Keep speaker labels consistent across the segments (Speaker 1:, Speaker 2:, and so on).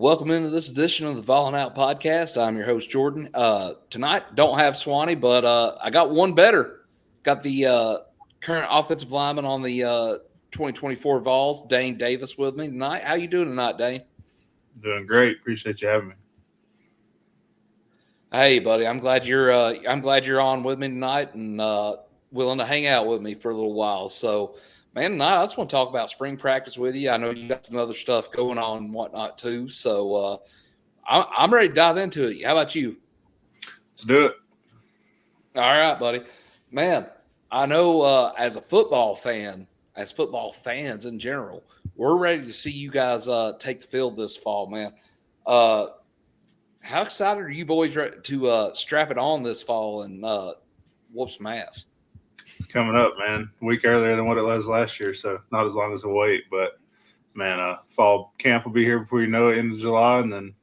Speaker 1: Welcome into this edition of the Volling Out Podcast. I'm your host, Jordan. Tonight, don't have Swanee, but I got one better. Got the current offensive lineman on the 2024 Vols, Dayne Davis, with me tonight. How you doing tonight, Dayne?
Speaker 2: Doing great. Appreciate you having me.
Speaker 1: Hey, buddy. I'm glad you're on with me tonight and willing to hang out with me for a little while. So, man, tonight I just want to talk about spring practice with you. I know you got some other stuff going on and whatnot too. So I'm ready to dive into it. How about you?
Speaker 2: Let's do it.
Speaker 1: All right, buddy. Man, I know as a football fan, as football fans in general, we're ready to see you guys take the field this fall, man. How excited are you boys to strap it on this fall and whoop some ass?
Speaker 2: Coming up, man. A week earlier than what it was last year, so not as long as a wait. But, man, fall camp will be here before you know it, end of July, and then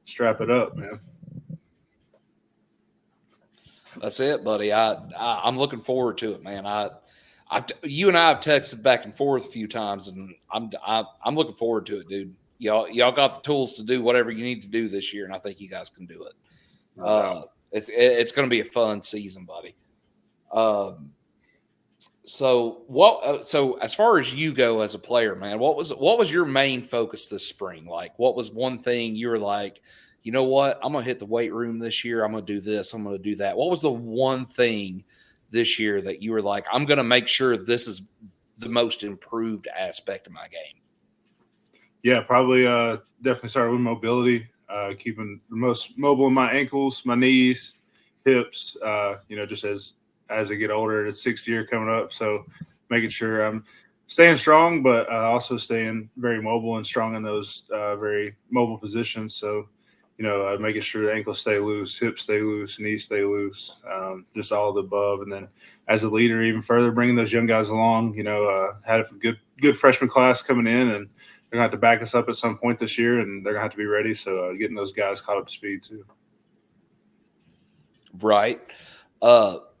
Speaker 2: strap it up, man.
Speaker 1: That's it, buddy. I'm looking forward to it, man. You and I have texted back and forth a few times, and I'm looking forward to it, dude. Y'all got the tools to do whatever you need to do this year, and I think you guys can do it. It's going to be a fun season, buddy. So as far as you go as a player, man, what was your main focus this spring? Like, what was one thing you were like, you know what, I'm going to hit the weight room this year. I'm going to do this. I'm going to do that. What was the one thing this year that you were like, I'm going to make sure this is the most improved aspect of my game?
Speaker 2: Yeah, probably definitely started with mobility, keeping the most mobile in my ankles, my knees, hips, just as I get older. It's 6th year coming up, so making sure I'm staying strong, but also staying very mobile and strong in those very mobile positions. So, making sure the ankles stay loose, hips stay loose, knees stay loose, just all of the above. And then as a leader, even further, bringing those young guys along, had a good freshman class coming in, and they're going to have to back us up at some point this year, and they're going to have to be ready. So getting those guys caught up to speed too.
Speaker 1: Right.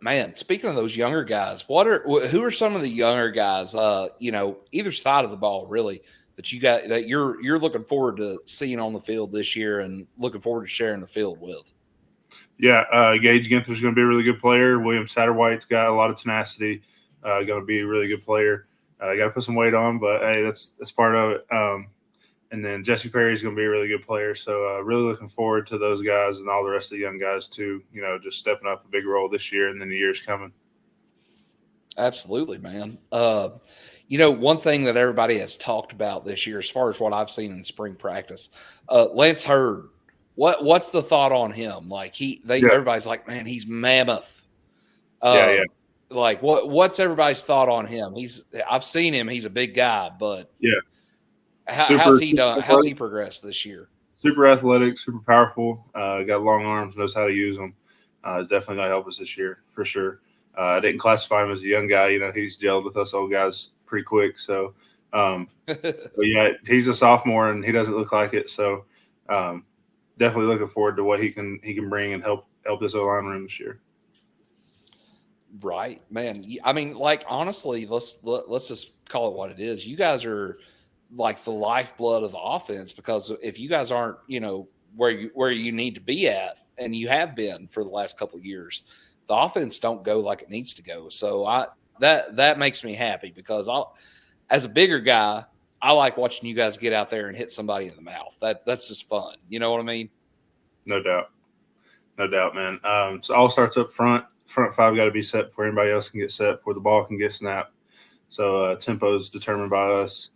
Speaker 1: Man, speaking of those younger guys, who are some of the younger guys, either side of the ball really, that you're looking forward to seeing on the field this year and looking forward to sharing the field with?
Speaker 2: Yeah, Gage Ginther's going to be a really good player. William Satterwhite's got a lot of tenacity, going to be a really good player. Got to put some weight on, but hey, that's part of it. And then Jesse Perry's going to be a really good player. So really looking forward to those guys and all the rest of the young guys too, just stepping up a big role this year and then the years coming.
Speaker 1: Absolutely, man. One thing that everybody has talked about this year, as far as what I've seen in spring practice, Lance Hurd. What's the thought on him? Like everybody's like, man, he's mammoth.
Speaker 2: Yeah.
Speaker 1: Like what's everybody's thought on him? I've seen him. He's a big guy, but
Speaker 2: yeah.
Speaker 1: How's he done? How's he progressed this year?
Speaker 2: Super athletic, super powerful. Got long arms, knows how to use them. Is definitely going to help us this year for sure. I didn't classify him as a young guy. He's gelled with us old guys pretty quick. So, but yeah, he's a sophomore and he doesn't look like it. So, definitely looking forward to what he can bring and help this O-line room this year.
Speaker 1: Right, man. I mean, like honestly, let's just call it what it is. You guys are like the lifeblood of the offense, because if you guys aren't, where you need to be at, and you have been for the last couple of years, the offense don't go like it needs to go. So that makes me happy, because as a bigger guy, I like watching you guys get out there and hit somebody in the mouth. That's just fun. You know what I mean?
Speaker 2: No doubt, man. So all starts up front. Front five got to be set before anybody else can get set, before the ball can get snapped. So tempo is determined by us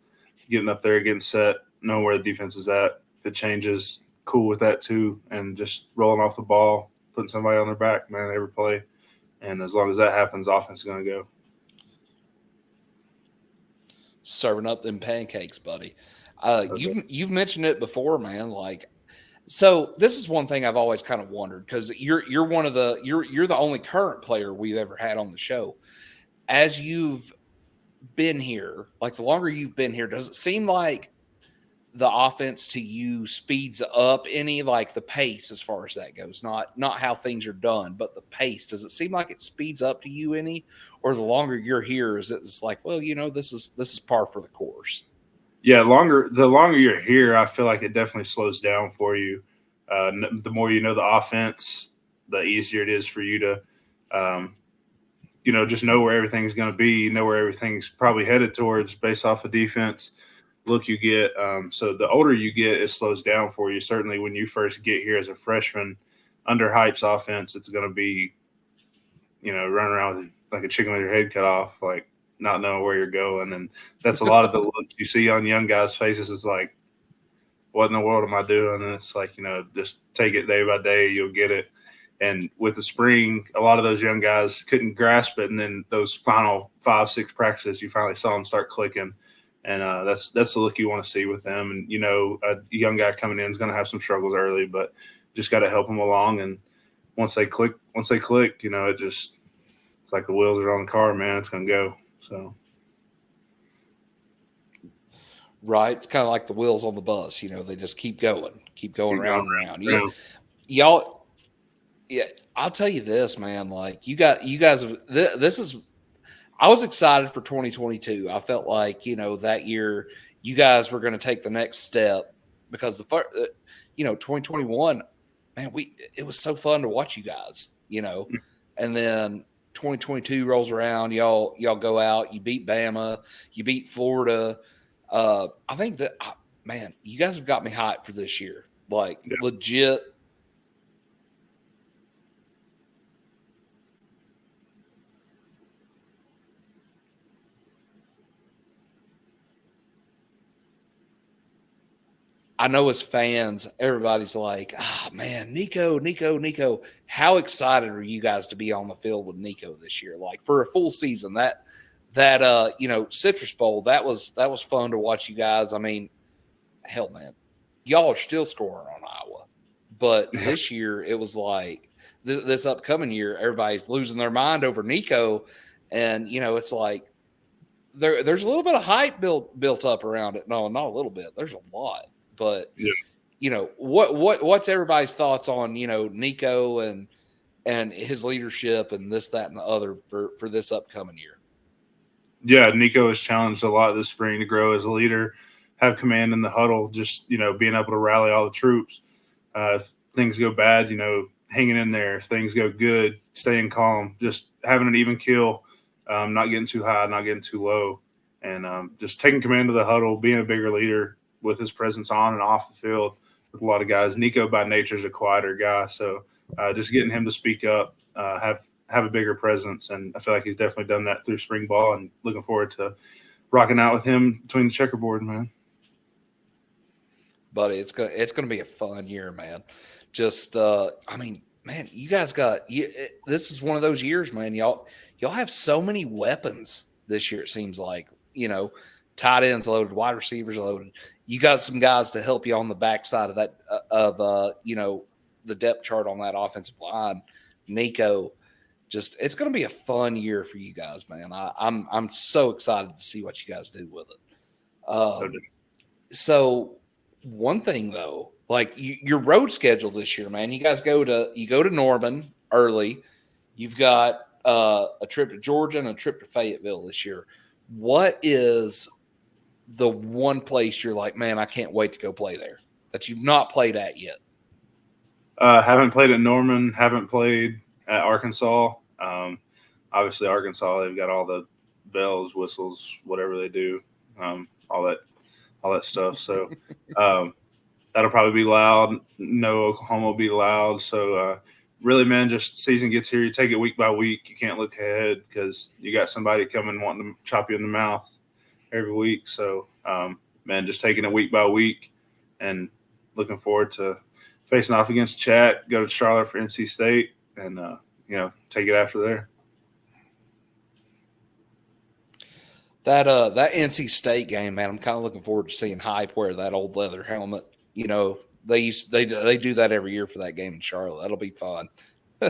Speaker 2: getting up there, getting set, knowing where the defense is at. If it changes, cool with that too, and just rolling off the ball, putting somebody on their back, man, every play. And as long as that happens, offense is going to go.
Speaker 1: Serving up them pancakes, buddy. You've mentioned it before, man. Like, so this is one thing I've always kind of wondered, because you're the only current player we've ever had on the show. As you've been here, like the longer you've been here, does it seem like the offense to you speeds up any, like the pace as far as that goes? Not how things are done, but the pace. Does it seem like it speeds up to you any, or the longer you're here, is it's like, well, this is par for the course?
Speaker 2: Yeah, the longer you're here, I feel like it definitely slows down for you. The more you know the offense, the easier it is for you to, um, just know where everything's going to be, know where everything's probably headed towards based off of defense look you get. So the older you get, it slows down for you. Certainly when you first get here as a freshman, under Hype's offense, it's going to be, running around with, like a chicken with your head cut off, like not knowing where you're going. And that's a lot of the looks you see on young guys' faces is like, what in the world am I doing? And it's like, just take it day by day, you'll get it. And with the spring, a lot of those young guys couldn't grasp it. And then those final 5-6 practices, you finally saw them start clicking. And that's the look you want to see with them. And, a young guy coming in is going to have some struggles early, but just got to help them along. And once they click, it's like the wheels are on the car, man. It's going to go. So.
Speaker 1: Right. It's kind of like the wheels on the bus. They just keep going around and around.
Speaker 2: Yeah.
Speaker 1: Y'all, yeah, I'll tell you this, man. Like you guys have, this is, I was excited for 2022. I felt like, that year you guys were going to take the next step because 2021, man, it was so fun to watch you guys, and then 2022 rolls around. Y'all go out, you beat Bama, you beat Florida. I think that, man, you guys have got me hyped for this year. Like, legit. I know as fans, everybody's like, man, Nico. How excited are you guys to be on the field with Nico this year? Like, for a full season, that Citrus Bowl, that was fun to watch you guys. I mean, hell, man, y'all are still scoring on Iowa, but this year it was like this upcoming year, everybody's losing their mind over Nico, and it's like there's a little bit of hype built up around it. No, not a little bit. There's a lot, but what's everybody's thoughts on Nico and his leadership and this, that, and the other for this upcoming year?
Speaker 2: Yeah, Nico has challenged a lot this spring to grow as a leader, have command in the huddle, just, being able to rally all the troops. If things go bad, hanging in there. If things go good, staying calm, just having an even keel, not getting too high, not getting too low, and just taking command of the huddle, being a bigger leader with his presence on and off the field with a lot of guys. Nico by nature is a quieter guy, so just getting him to speak up, have a bigger presence, and I feel like he's definitely done that through spring ball, and looking forward to rocking out with him between the checkerboard, man.
Speaker 1: Buddy, it's gonna be a fun year, man. Just I mean, man, you guys this is one of those years, man. Y'all have so many weapons this year. It seems like tight ends loaded, wide receivers loaded. You got some guys to help you on the backside of that the depth chart on that offensive line. Nico, it's going to be a fun year for you guys, man. I'm so excited to see what you guys do with it. So one thing though, like your road schedule this year, man, you guys go to Norman early. You've got a trip to Georgia and a trip to Fayetteville this year. What is the one place you're like, man, I can't wait to go play there that you've not played at yet?
Speaker 2: Haven't played at Norman, haven't played at Arkansas. Obviously Arkansas, they've got all the bells, whistles, whatever they do, all that stuff. So that'll probably be loud. No, Oklahoma will be loud. So really, man, just season gets here. You take it week by week. You can't look ahead because you got somebody coming wanting to chop you in the mouth every week. So, man, just taking it week by week and looking forward to facing off against Chat, go to Charlotte for NC State, and, take it after there.
Speaker 1: That NC State game, man, I'm kind of looking forward to seeing Hype wear that old leather helmet. They do that every year for that game in Charlotte. That'll be fun. They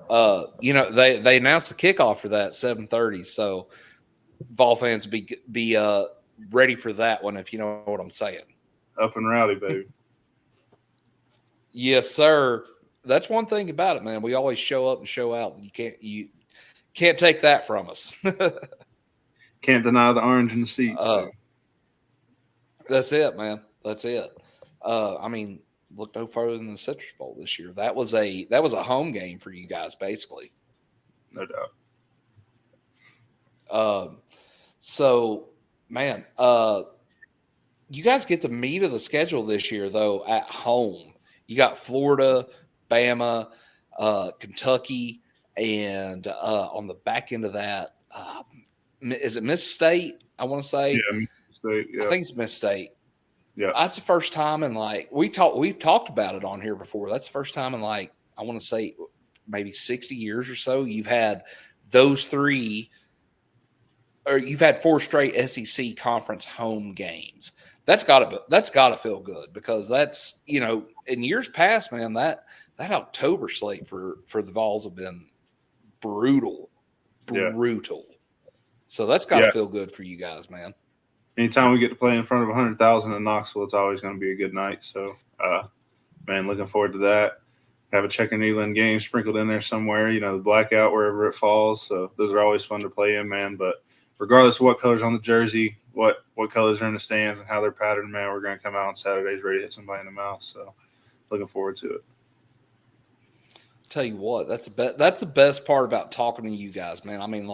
Speaker 1: announced the kickoff for that 7:30, so Vol fans be ready for that one, if you know what I'm saying.
Speaker 2: Up and rowdy, baby.
Speaker 1: Yes, sir. That's one thing about it, man. We always show up and show out. You can't take that from us.
Speaker 2: Can't deny the orange in the seats.
Speaker 1: That's it, man. That's it. I mean, look no further than the Citrus Bowl this year. That was a home game for you guys, basically.
Speaker 2: No doubt.
Speaker 1: So, man, you guys get the meat of the schedule this year, though, at home. You got Florida, Bama, Kentucky, and on the back end of that, is it Miss State? I want to say.
Speaker 2: Yeah, Miss State. Yeah,
Speaker 1: I think it's Miss State.
Speaker 2: yeah.
Speaker 1: That's the first time in we've talked about it on here before. That's the first time in I want to say maybe 60 years or so you've had those three, or you've had 4 straight SEC conference home games. That's gotta feel good, because that's, in years past, man, that October slate for the Vols have been brutal.
Speaker 2: Yeah.
Speaker 1: So that's gotta feel good for you guys, man.
Speaker 2: Anytime we get to play in front of 100,000 in Knoxville, it's always going to be a good night. So, man, looking forward to that. Have a Checker Neyland game sprinkled in there somewhere, the blackout, wherever it falls. So those are always fun to play in, man. But regardless of what color's on the jersey, what colors are in the stands and how they're patterned, man, we're going to come out on Saturdays ready to hit somebody in the mouth. So looking forward to it.
Speaker 1: Tell you what, that's the best part about talking to you guys, man. I mean,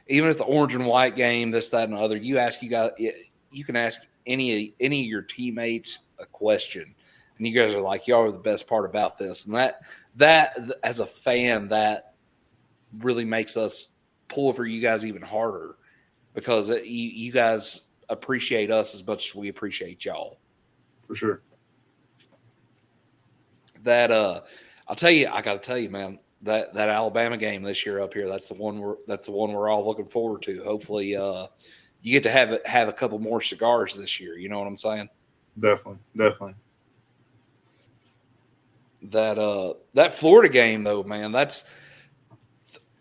Speaker 1: even at the orange and white game, this, that, and the other, you can ask any of your teammates a question, and you guys are like, y'all are the best part about this. And that as a fan, that really makes us pull for you guys even harder, because you guys appreciate us as much as we appreciate y'all.
Speaker 2: For sure.
Speaker 1: That I got to tell you, man, that Alabama game this year up here, that's the one we're all looking forward to. Hopefully, you get to have a couple more cigars this year. You know what I'm saying?
Speaker 2: Definitely.
Speaker 1: That Florida game, though, man,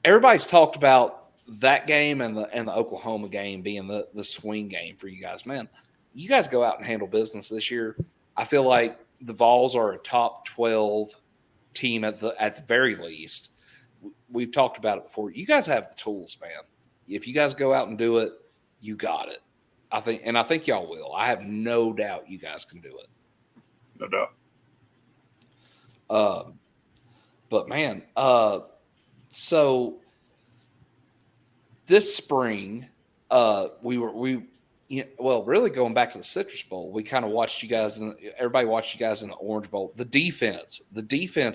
Speaker 1: everybody's talked about that game and the Oklahoma game being the swing game for you guys. Man, you guys go out and handle business this year. I feel like the Vols are a top 12 team at the very least. We've talked about it before. You guys have the tools, man. If you guys go out and do it, you got it. I think y'all will. I have no doubt you guys can do it.
Speaker 2: No doubt.
Speaker 1: But man, so this spring, really going back to the Citrus Bowl, we kind of watched you guys, and everybody watched you guys in the Orange Bowl. The defense,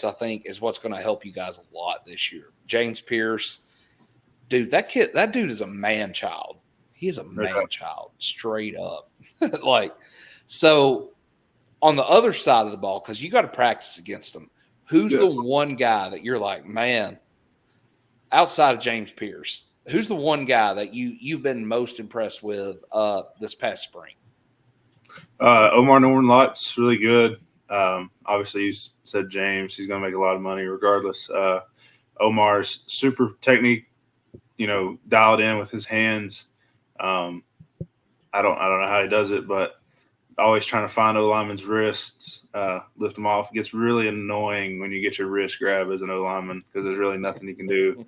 Speaker 1: I think, is what's going to help you guys a lot this year. James Pierce, dude, that dude is a man child. He is a man child, straight up. So on the other side of the ball, because you got to practice against them, who's the one guy that you're like, man, outside of James Pierce, who's the one guy that you've been most impressed with this past spring?
Speaker 2: Omar Norton-Lott's really good. Obviously, you said James. He's going to make a lot of money regardless. Omar's super technique, dialed in with his hands. I don't know how he does it, but always trying to find O-lineman's wrists, lift them off. It gets really annoying when you get your wrist grab as an O-lineman, because there's really nothing you can do.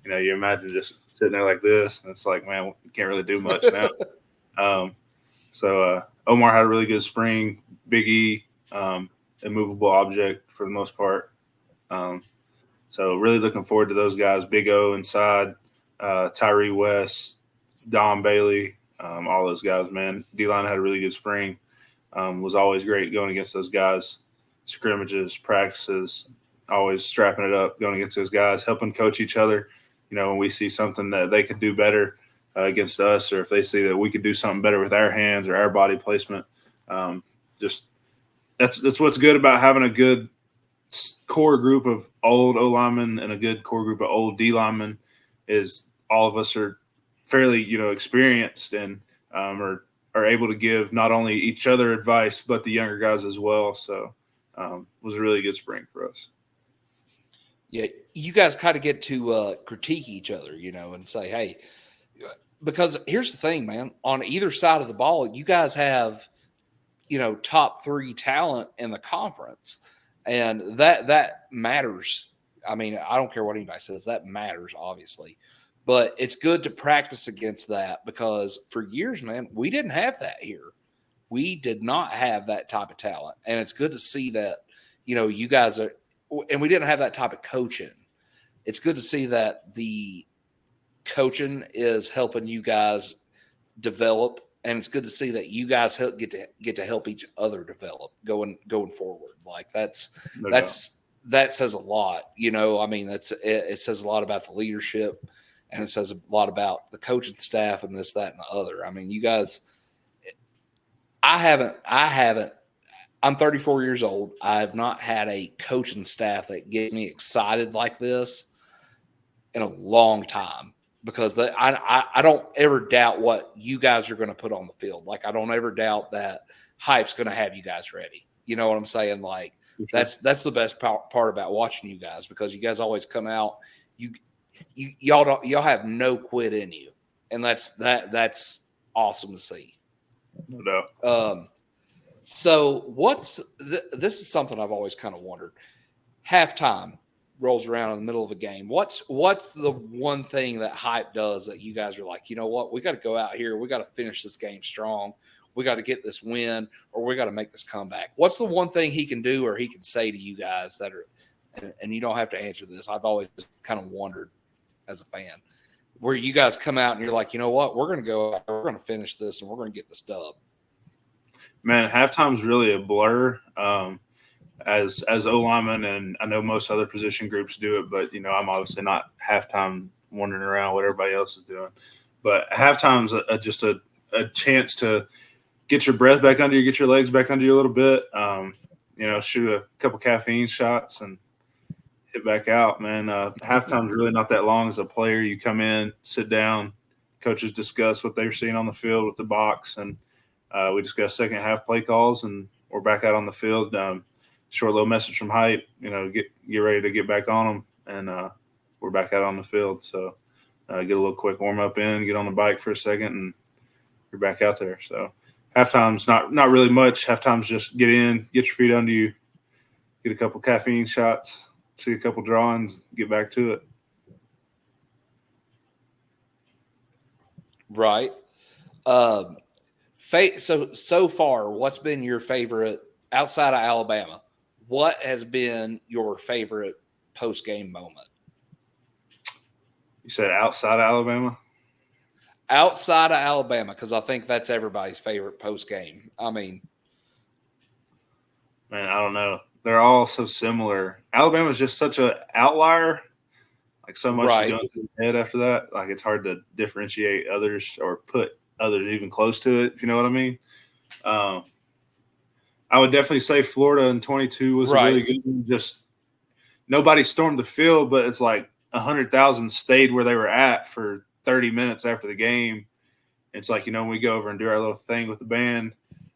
Speaker 2: You imagine just sitting there like this, and it's like, man, you can't really do much now. So Omar had a really good spring. Big E, immovable object for the most part. So really looking forward to those guys. Big O inside, Tyree West, Don Bailey, all those guys, man. D-line had a really good spring. Was always great going against those guys. Scrimmages, practices, always strapping it up, going against those guys, helping coach each other. When we see something that they could do better against us, or if they see that we could do something better with our hands or our body placement, just that's what's good about having a good core group of old O-linemen and a good core group of old D-linemen, is all of us are fairly, experienced and are able to give not only each other advice, but the younger guys as well. So it was a really good spring for us.
Speaker 1: Yeah, you guys kind of get to critique each other, and say, hey, because here's the thing, man, on either side of the ball, you guys have, top 3 talent in the conference, and that matters. I mean, I don't care what anybody says, that matters, obviously. But it's good to practice against that because for years, man, we didn't have that here. We did not have that type of talent. And it's good to see that, you guys are, and we didn't have that type of coaching. It's good to see that the coaching is helping you guys develop, and it's good to see that you guys get to help each other develop going forward. Like that says a lot. I mean, it says a lot about the leadership, and it says a lot about the coaching staff and this, that, and the other. I mean, you guys. I haven't. I'm 34 years old. I have not had a coaching staff that gets me excited like this in a long time, because I don't ever doubt what you guys are going to put on the field. Like, I don't ever doubt that hype's going to have you guys ready. You know what I'm saying? Like, that's the best part about watching you guys, because you guys always come out. Y'all have no quit in you, and that's awesome to see.
Speaker 2: No doubt.
Speaker 1: So this is something I've always kind of wondered. Halftime rolls around in the middle of a game. What's the one thing that hype does that you guys are like, you know what, we got to go out here, we got to finish this game strong, we got to get this win, or we got to make this comeback? What's the one thing he can do or he can say to you guys that are, and you don't have to answer this, I've always kind of wondered as a fan, where you guys come out and you're like, you know what, we're going to go, we're going to finish this, and we're going to get this dub?
Speaker 2: Man, halftime's really a blur. As O lineman, and I know most other position groups do it, but I'm obviously not halftime wandering around what everybody else is doing. But halftime's just a chance to get your breath back under you, get your legs back under you a little bit. Shoot a couple caffeine shots and hit back out. Man, halftime's really not that long as a player. You come in, sit down, coaches discuss what they're seeing on the field with the box, and we discuss second half play calls, and we're back out on the field. Short little message from hype, get ready to get back on them, and we're back out on the field. So get a little quick warm up in, get on the bike for a second, and you're back out there. So halftime's not really much. Halftime's just get in, get your feet under you, get a couple caffeine shots, see a couple drawings, get back to it.
Speaker 1: Right. So far, what's been your favorite outside of Alabama? What has been your favorite post-game moment?
Speaker 2: You said outside of Alabama?
Speaker 1: Outside of Alabama, because I think that's everybody's favorite post-game. I mean,
Speaker 2: man, I don't know. They're all so similar. Alabama's just such an outlier. Like, so much is going through the head after that. Like, it's hard to differentiate others or put others even close to it, if you know what I mean. I would definitely say Florida in 22 was a really good one. Just nobody stormed the field, but it's like 100,000 stayed where they were at for 30 minutes after the game. It's like, we go over and do our little thing with the band,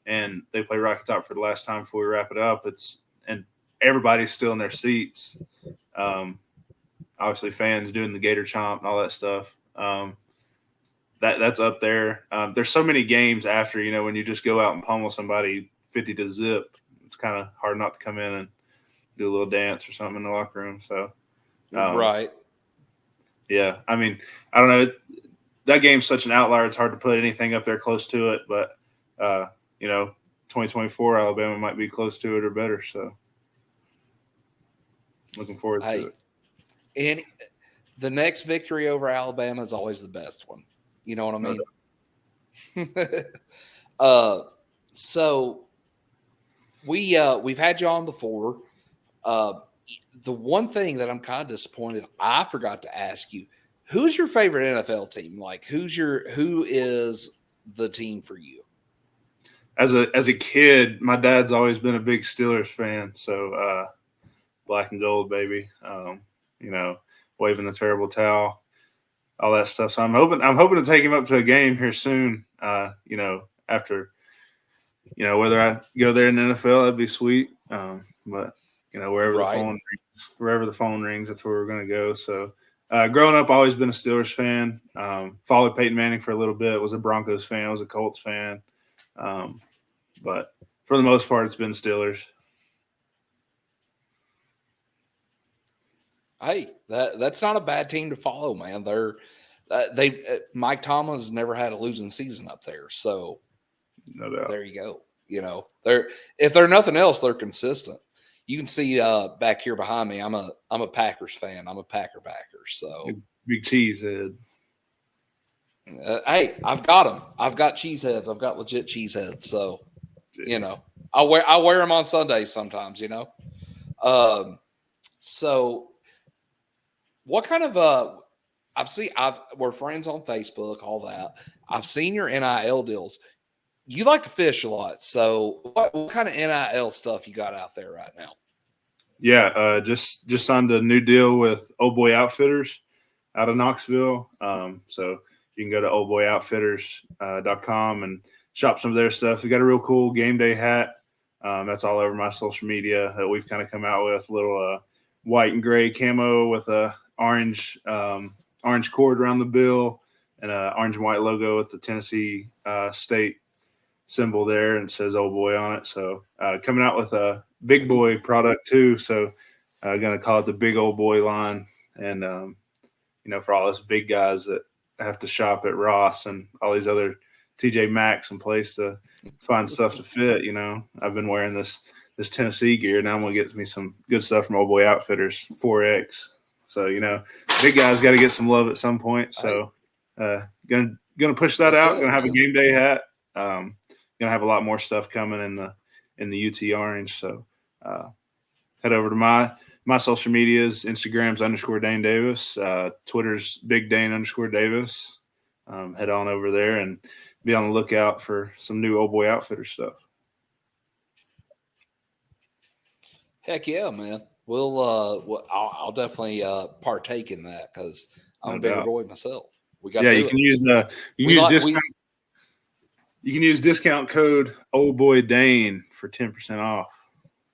Speaker 2: and they play Rocky Top for the last time before we wrap it up. And everybody's still in their seats. Obviously, fans doing the Gator Chomp and all that stuff. That's up there. There's so many games after, when you just go out and pummel somebody 50 to zip, it's kind of hard not to come in and do a little dance or something in the locker room. So, yeah. I mean, I don't know. That game's such an outlier. It's hard to put anything up there close to it. But, 2024 Alabama might be close to it or better. So, looking forward to it.
Speaker 1: And the next victory over Alabama is always the best one. You know what I mean? So we've had you on before. The one thing that I'm kind of disappointed, I forgot to ask you, who's your favorite NFL team? Like, who is the team for you?
Speaker 2: As a kid, my dad's always been a big Steelers fan. So black and gold, baby. Waving the terrible towel, all that stuff. So I'm hoping to take him up to a game here soon. After, whether I go there in the NFL, that'd be sweet. But wherever the phone rings, that's where we're going to go. So growing up, I've always been a Steelers fan. Followed Peyton Manning for a little bit. Was a Broncos fan. Was a Colts fan. But for the most part, it's been Steelers.
Speaker 1: Hey, that's not a bad team to follow, man. Mike Tomlin's never had a losing season up there, so
Speaker 2: no doubt.
Speaker 1: There you go. If they're nothing else, they're consistent. You can see back here behind me. I'm a Packers fan. I'm a Packer backer. So
Speaker 2: big cheese head.
Speaker 1: Hey, I've got them. I've got cheese heads. I've got legit cheese heads. So I wear them on Sundays sometimes. So what kind of we're friends on Facebook, all that. I've seen your NIL deals. You like to fish a lot. So what kind of NIL stuff you got out there right now?
Speaker 2: Yeah, just signed a new deal with Old Boy Outfitters out of Knoxville. So you can go to oldboyoutfitters.com and shop some of their stuff. We got a real cool game day hat. That's all over my social media that we've kind of come out with. A little white and gray camo with a orange cord around the bill and an orange and white logo with the Tennessee state symbol there, and it says Old Boy on it. So coming out with a big boy product too. So going to call it the Big Old Boy line. And, for all us big guys that have to shop at Ross and all these other TJ Maxx and place to find stuff to fit, I've been wearing this Tennessee gear. Now I'm going to get me some good stuff from Old Boy Outfitters 4X. So, big guys got to get some love at some point. So going to push that out. Going to have a game day hat. Going to have a lot more stuff coming in the UT Orange. So head over to my social medias. Instagram's _Dayne Davis. Twitter's Big Dayne _Davis. Head on over there and be on the lookout for some new Old Boy Outfitter stuff.
Speaker 1: Heck yeah, man. I'll definitely partake in that because I'm a bigger boy myself. We got
Speaker 2: you can use you can use discount code Old Boy Dayne for 10% off.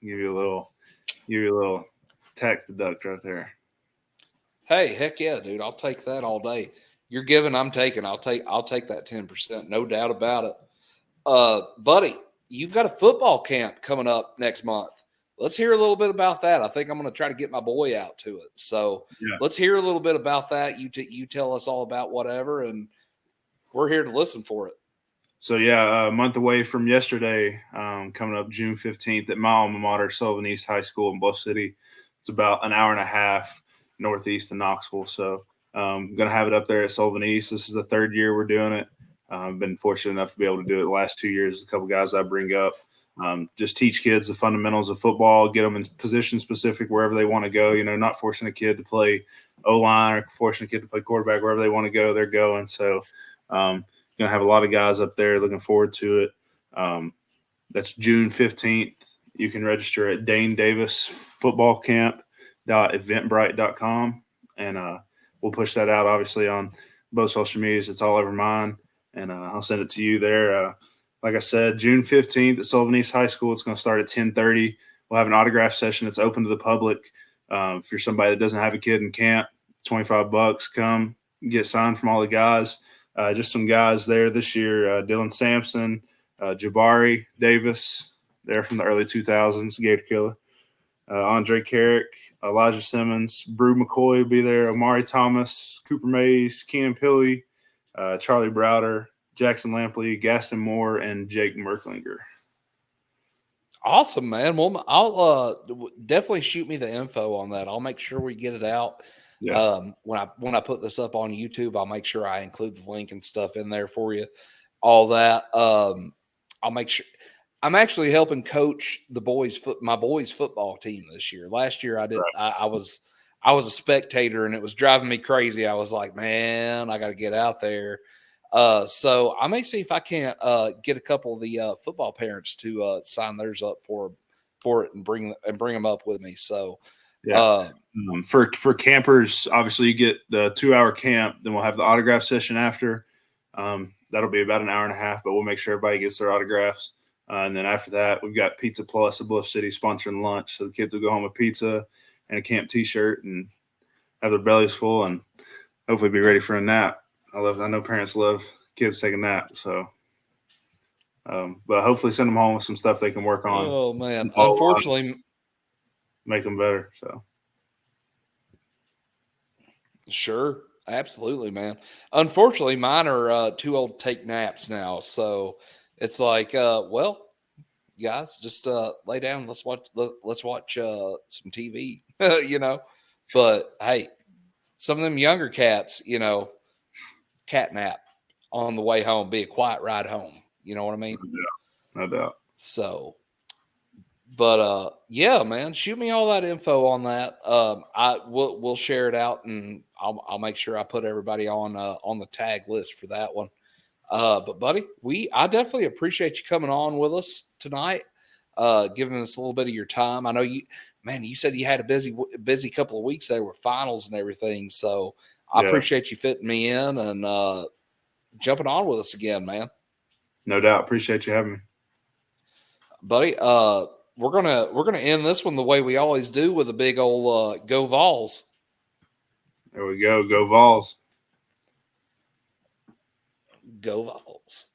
Speaker 2: Give you a little tax deduct right there.
Speaker 1: Hey, heck yeah, dude! I'll take that all day. You're giving, I'm taking. I'll take that 10%, no doubt about it. Buddy, you've got a football camp coming up next month. Let's hear a little bit about that. I think I'm going to try to get my boy out to it. So Let's hear a little bit about that. You tell us all about whatever, and we're here to listen for it.
Speaker 2: So, a month away from yesterday, coming up June 15th at my alma mater, Sullivan East High School in Bluff City. It's about an hour and a half northeast of Knoxville. So I'm going to have it up there at Sullivan East. This is the third year we're doing it. I've been fortunate enough to be able to do it the last 2 years. A couple guys I bring up. Just teach kids the fundamentals of football, get them in position specific wherever they want to go, not forcing a kid to play O-line or forcing a kid to play quarterback. Wherever they want to go, they're going. So going to have a lot of guys up there. Looking forward to it. That's June 15th. You can register at Dayne Davis Football Camp.eventbrite.com. And we'll push that out, obviously, on both social medias. It's all over mine. And I'll send it to you there. Like I said, June 15th at Sullivan East High School. It's going to start at 10:30. We'll have an autograph session that's open to the public. If you're somebody that doesn't have a kid in camp, $25. Come get signed from all the guys. Just some guys there this year. Dylan Sampson, Jabari Davis, they're from the early 2000s, Gator Killer. Andre Carrick, Elijah Simmons, Brew McCoy will be there, Amari Thomas, Cooper Mays, Keenan Pilley, Charlie Browder, Jackson Lampley, Gaston Moore, and Jake Merklinger.
Speaker 1: Awesome, man. Well, I'll definitely shoot me the info on that. I'll make sure we get it out.
Speaker 2: Yeah.
Speaker 1: When I put this up on YouTube, I'll make sure I include the link and stuff in there for you. All that. I'll make sure. I'm actually helping coach my boys' football team this year. Last year I did. Right. I was a spectator, and it was driving me crazy. I was like, man, I got to get out there. So I may see if I can't get a couple of the football parents to sign theirs up for it and bring them up with me. So
Speaker 2: for campers, obviously you get the 2-hour camp. Then we'll have the autograph session after. That'll be about an hour and a half, but we'll make sure everybody gets their autographs. And then after that, we've got Pizza Plus of Bluff City sponsoring lunch. So the kids will go home with pizza and a camp T-shirt and have their bellies full and hopefully be ready for a nap. I know parents love kids taking naps. So, but hopefully send them home with some stuff they can work on.
Speaker 1: Oh, man. Unfortunately,
Speaker 2: make them better. So,
Speaker 1: sure. Absolutely, man. Unfortunately, mine are too old to take naps now, so it's like, well, guys, just lay down. Let's watch some TV, you know. But hey, some of them younger cats, you know, cat nap on the way home, be a quiet ride home. You know what I mean?
Speaker 2: No doubt.
Speaker 1: So, but yeah, man, shoot me all that info on that. We'll share it out, and I'll make sure I put everybody on the tag list for that one. But buddy, I definitely appreciate you coming on with us tonight, giving us a little bit of your time. I know you said you had a busy couple of weeks there with finals and everything. So I
Speaker 2: Yeah.
Speaker 1: appreciate you fitting me in and jumping on with us again, man.
Speaker 2: No doubt. Appreciate you having me.
Speaker 1: Buddy, we're gonna end this one the way we always do, with a big old Go Vols.
Speaker 2: There we go. Go Vols.
Speaker 1: Go Vols.